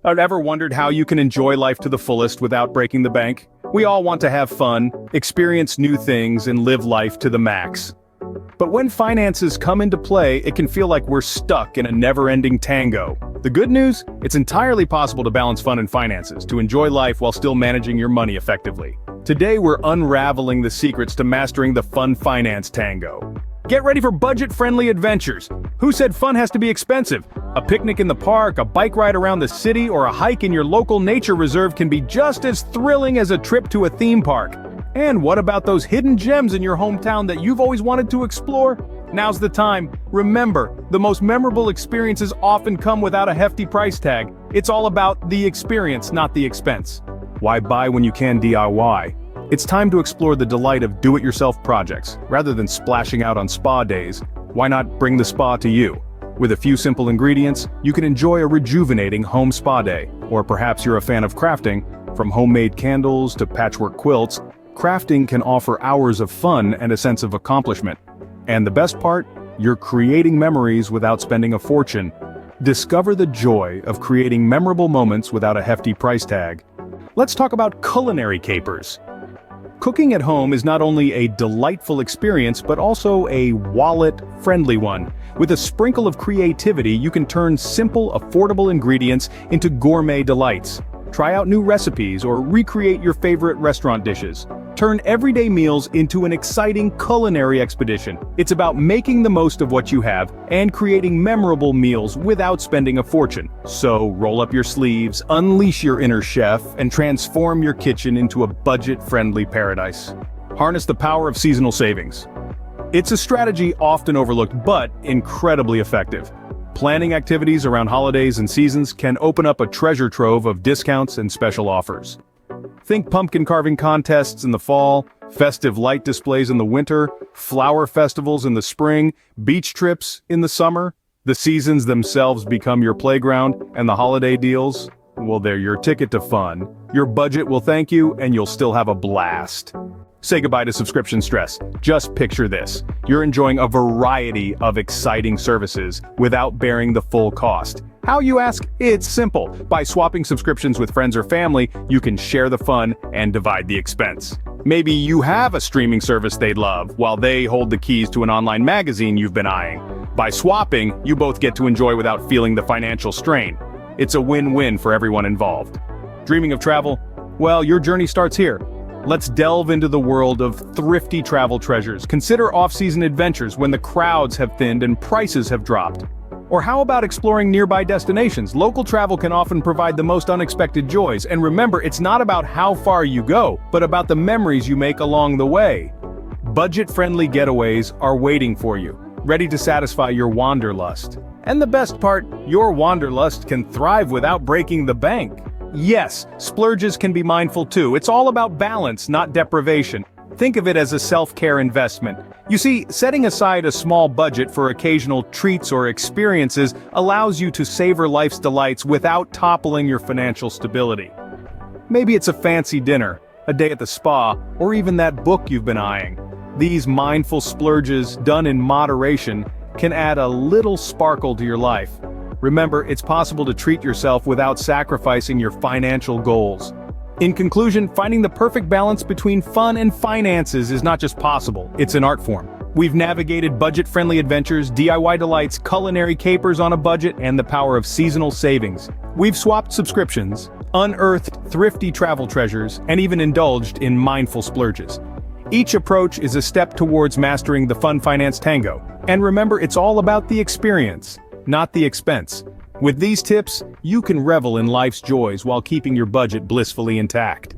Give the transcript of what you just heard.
I've ever wondered how you can enjoy life to the fullest without breaking the bank? We all want to have fun, experience new things, and live life to the max. But when finances come into play, it can feel like we're stuck in a never-ending tango. The good news? It's entirely possible to balance fun and finances, to enjoy life while still managing your money effectively. Today we're unraveling the secrets to mastering the Fun-Finance Tango. Get ready for budget-friendly adventures. Who said fun has to be expensive? A picnic in the park, a bike ride around the city, or a hike in your local nature reserve can be just as thrilling as a trip to a theme park. And what about those hidden gems in your hometown that you've always wanted to explore? Now's the time. Remember, the most memorable experiences often come without a hefty price tag. It's all about the experience, not the expense. Why buy when you can DIY? It's time to explore the delight of do-it-yourself projects. Rather than splashing out on spa days, why not bring the spa to you? With a few simple ingredients, you can enjoy a rejuvenating home spa day. Or perhaps you're a fan of crafting. From homemade candles to patchwork quilts, crafting can offer hours of fun and a sense of accomplishment. And the best part? You're creating memories without spending a fortune. Discover the joy of creating memorable moments without a hefty price tag. Let's talk about culinary capers. Cooking at home is not only a delightful experience, but also a wallet-friendly one. With a sprinkle of creativity, you can turn simple, affordable ingredients into gourmet delights. Try out new recipes or recreate your favorite restaurant dishes. Turn everyday meals into an exciting culinary expedition. It's about making the most of what you have and creating memorable meals without spending a fortune. So roll up your sleeves, unleash your inner chef, and transform your kitchen into a budget-friendly paradise. Harness the power of seasonal savings. It's a strategy often overlooked but incredibly effective. Planning activities around holidays and seasons can open up a treasure trove of discounts and special offers. Think pumpkin carving contests in the fall, festive light displays in the winter, flower festivals in the spring, beach trips in the summer. The seasons themselves become your playground, and the holiday deals, well, they're your ticket to fun. Your budget will thank you, and you'll still have a blast. Say goodbye to subscription stress. Just picture this. You're enjoying a variety of exciting services without bearing the full cost. How, you ask? It's simple. By swapping subscriptions with friends or family, you can share the fun and divide the expense. Maybe you have a streaming service they love, while they hold the keys to an online magazine you've been eyeing. By swapping, you both get to enjoy without feeling the financial strain. It's a win-win for everyone involved. Dreaming of travel? Well, your journey starts here. Let's delve into the world of thrifty travel treasures. Consider off-season adventures when the crowds have thinned and prices have dropped. Or how about exploring nearby destinations? Local travel can often provide the most unexpected joys, and remember, it's not about how far you go, but about the memories you make along the way. Budget-friendly getaways are waiting for you, ready to satisfy your wanderlust. And the best part, your wanderlust can thrive without breaking the bank. Yes, splurges can be mindful too. It's all about balance, not deprivation. Think of it as a self-care investment. You see, setting aside a small budget for occasional treats or experiences allows you to savor life's delights without toppling your financial stability. Maybe it's a fancy dinner, a day at the spa, or even that book you've been eyeing. These mindful splurges, done in moderation, can add a little sparkle to your life. Remember, it's possible to treat yourself without sacrificing your financial goals. In conclusion, finding the perfect balance between fun and finances is not just possible, it's an art form. We've navigated budget-friendly adventures, DIY delights, culinary capers on a budget, and the power of seasonal savings. We've swapped subscriptions, unearthed thrifty travel treasures, and even indulged in mindful splurges. Each approach is a step towards mastering the Fun-Finance Tango. And remember, it's all about the experience, not the expense. With these tips, you can revel in life's joys while keeping your budget blissfully intact.